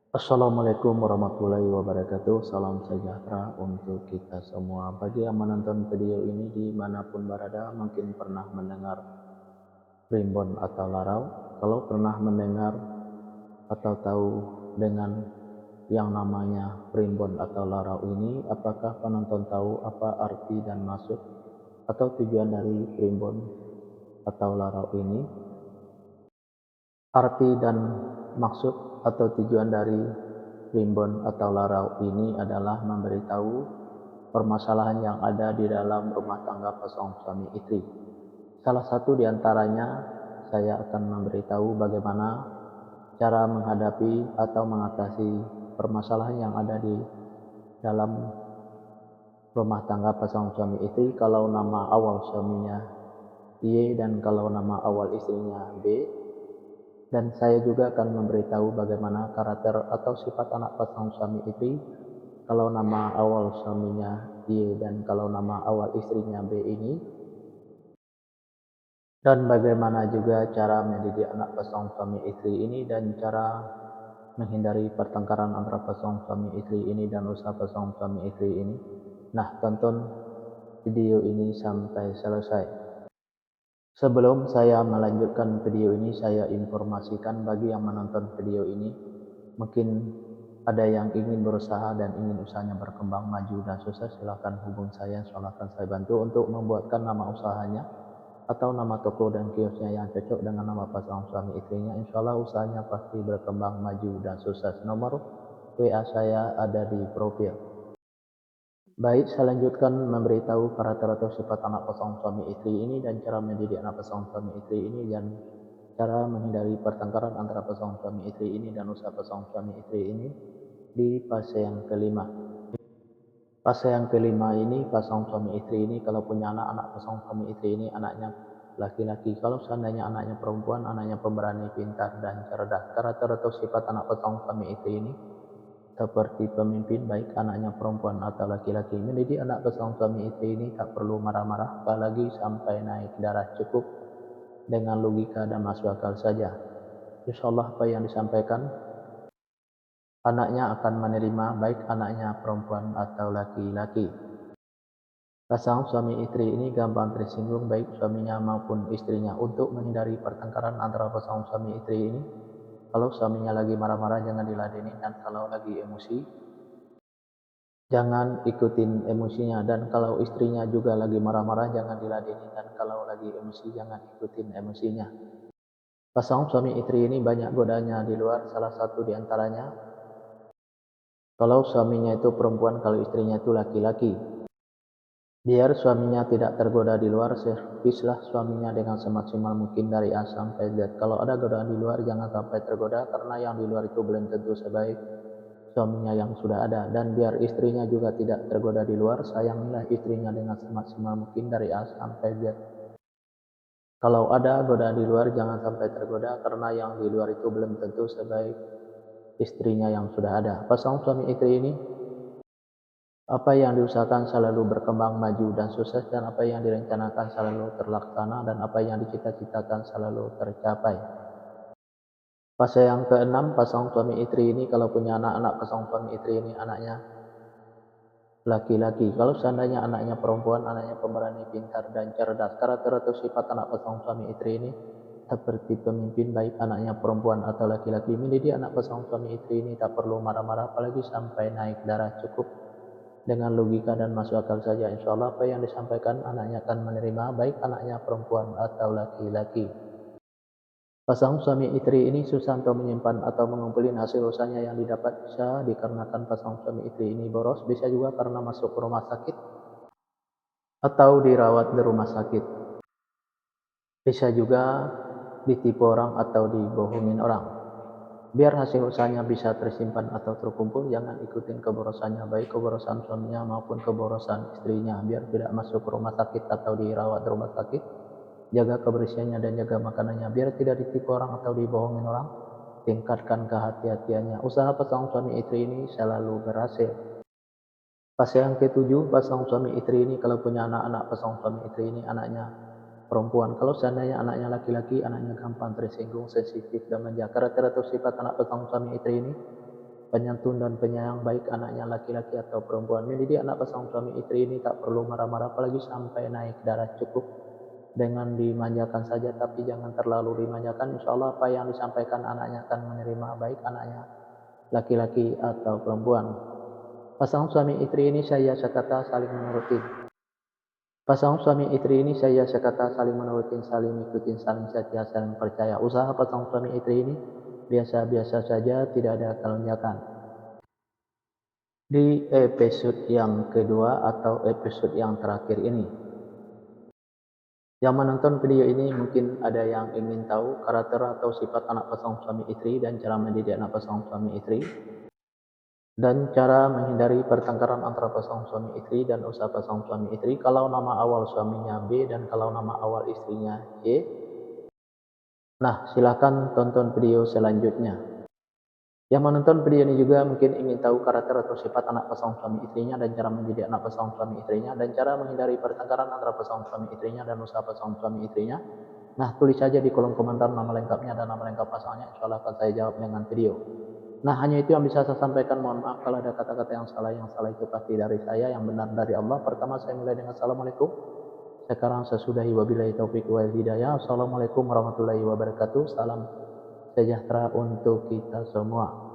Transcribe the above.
Assalamualaikum warahmatullahi wabarakatuh. Salam sejahtera untuk kita semua. Bagi yang menonton video ini dimanapun berada, mungkin pernah mendengar primbon atau larau. Kalau pernah mendengar atau tahu dengan yang namanya primbon atau larau ini, apakah penonton tahu apa arti dan maksud atau tujuan dari primbon atau larau ini? Arti dan maksud atau tujuan dari primbon atau larau ini adalah memberitahu permasalahan yang ada di dalam rumah tangga pasangan suami istri. Salah satu di antaranya saya akan memberitahu bagaimana cara menghadapi atau mengatasi permasalahan yang ada di dalam rumah tangga pasangan suami istri kalau nama awal suaminya Y dan kalau nama awal istrinya B. Dan saya juga akan memberitahu bagaimana karakter atau sifat anak pasangan suami istri kalau nama awal suaminya Y dan kalau nama awal istrinya B ini, dan bagaimana juga cara mendidik anak pasangan suami istri ini dan cara menghindari pertengkaran antara pasangan suami istri ini dan usaha pasangan suami istri ini. Nah, tonton video ini sampai selesai. Sebelum saya melanjutkan video ini, saya informasikan bagi yang menonton video ini, mungkin ada yang ingin berusaha dan ingin usahanya berkembang, maju dan sukses, silahkan hubung saya, akan saya bantu untuk membuatkan nama usahanya atau nama toko dan kiosnya yang cocok dengan nama pasangan suami istrinya. Insya Allah usahanya pasti berkembang, maju dan sukses. Nomor WA saya ada di profil. Baik, saya lanjutkan memberitahu karakter atau sifat anak pasangan suami istri ini dan cara mendidik anak pasangan suami istri ini dan cara menghindari pertengkaran antara pasangan suami istri ini dan usaha pasangan suami istri ini di fase yang kelima. Fase yang kelima ini pasangan suami istri ini kalau punya anak pasangan suami istri ini anaknya laki-laki. Kalau seandainya anaknya perempuan, anaknya pemberani, pintar dan cerdas. Karakter atau sifat anak pasangan suami istri ini seperti pemimpin, baik anaknya perempuan atau laki-laki. Mendidik anak pasangan suami istri ini tak perlu marah-marah, apalagi sampai naik darah, cukup dengan logika dan masuk akal saja. Insya Allah apa yang disampaikan anaknya akan menerima, baik anaknya perempuan atau laki-laki. Pasangan suami istri ini gampang tersinggung baik suaminya maupun istrinya. Untuk menghindari pertengkaran antara pasangan suami istri ini, kalau suaminya lagi marah-marah jangan diladeni, dan kalau lagi emosi jangan ikutin emosinya, dan kalau istrinya juga lagi marah-marah jangan diladeni, dan kalau lagi emosi jangan ikutin emosinya. Pasangan suami istri ini banyak godanya di luar, salah satu di antaranya kalau suaminya itu perempuan, kalau istrinya itu laki-laki. Biar suaminya tidak tergoda di luar, servislah suaminya dengan semaksimal mungkin dari A sampai Z. Kalau ada godaan di luar jangan sampai tergoda, karena yang di luar itu belum tentu sebaik suaminya yang sudah ada. Dan biar istrinya juga tidak tergoda di luar, sayangilah istrinya dengan semaksimal mungkin dari A sampai Z. Kalau ada godaan di luar jangan sampai tergoda, karena yang di luar itu belum tentu sebaik istrinya yang sudah ada. Pasangan suami istri ini, apa yang diusahakan selalu berkembang, maju dan sukses, dan apa yang direncanakan selalu terlaksana, dan apa yang dicita-citakan selalu tercapai. Fase yang keenam, pasangan suami istri ini kalau punya anak pasangan suami istri ini anaknya laki-laki. Kalau seandainya anaknya perempuan, anaknya pemberani, pintar dan cerdas. Karakter atau sifat anak pasangan suami istri ini seperti pemimpin, baik anaknya perempuan atau laki-laki. Mendidik anak pasangan suami istri ini tak perlu marah-marah, apalagi sampai naik darah, cukup dengan logika dan masuk akal saja. Insya Allah apa yang disampaikan anaknya akan menerima, baik anaknya perempuan atau laki-laki. Pasangan suami istri ini susah untuk menyimpan atau mengumpulin hasil usahanya yang didapat, bisa dikarenakan pasangan suami istri ini boros, bisa juga karena masuk ke rumah sakit atau dirawat di rumah sakit. Bisa juga ditipu orang atau dibohongin orang. Biar hasil usahanya bisa tersimpan atau terkumpul, jangan ikutin keborosannya, baik keborosan suaminya maupun keborosan istrinya. Biar tidak masuk ke rumah sakit atau dirawat di rumah sakit, jaga kebersihannya dan jaga makanannya. Biar tidak ditipu orang atau dibohongin orang, tingkatkan kehati-hatiannya. Usaha pasangan suami istri ini selalu berhasil. Fase yang ketujuh, pasangan suami istri ini kalau punya anak pasangan suami istri ini anaknya perempuan. Kalau seandainya anaknya laki-laki, anaknya gampang tersinggung, sensitif dan manja. Karakter atau sifat anak pasangan suami istri ini penyantun dan penyayang, baik anaknya laki-laki atau perempuan. Mendidik anak pasangan suami istri ini tak perlu marah-marah, apalagi sampai naik darah, cukup dengan dimanjakan saja, tapi jangan terlalu dimanjakan. Insya Allah apa yang disampaikan anaknya akan menerima, baik anaknya laki-laki atau perempuan. Pasangan suami istri ini saya sekata saling menuruti. Pasangan suami istri ini saya sekata saling menurutin, saling ikutin, saling setia, saling percaya. Usaha pasangan suami istri ini biasa-biasa saja, tidak ada kelonjakan. Di episode yang kedua atau episode yang terakhir ini, yang menonton video ini mungkin ada yang ingin tahu karakter atau sifat anak pasangan suami istri dan cara mendidik anak pasangan suami istri, dan cara menghindari pertengkaran antara pasangan suami istri dan usaha pasangan suami istri kalau nama awal suaminya B dan kalau nama awal istrinya Y. Nah, silakan tonton video selanjutnya. Yang menonton video ini juga mungkin ingin tahu karakter atau sifat anak pasangan suami istrinya dan cara mendidik anak pasangan suami istrinya dan cara menghindari pertengkaran antara pasangan suami istrinya dan usaha pasangan suami istrinya. Nah, tulis saja di kolom komentar nama lengkapnya dan nama lengkap pasangannya. Insya Allah akan saya jawab dengan video. Nah, hanya itu yang bisa saya sampaikan. Mohon maaf kalau ada kata-kata yang salah. Yang salah itu pasti dari saya, yang benar dari Allah. Pertama saya mulai dengan Assalamualaikum. Sekarang saya sudahi, wabillahi taufiq wal hidayah. Assalamualaikum warahmatullahi wabarakatuh. Salam sejahtera untuk kita semua.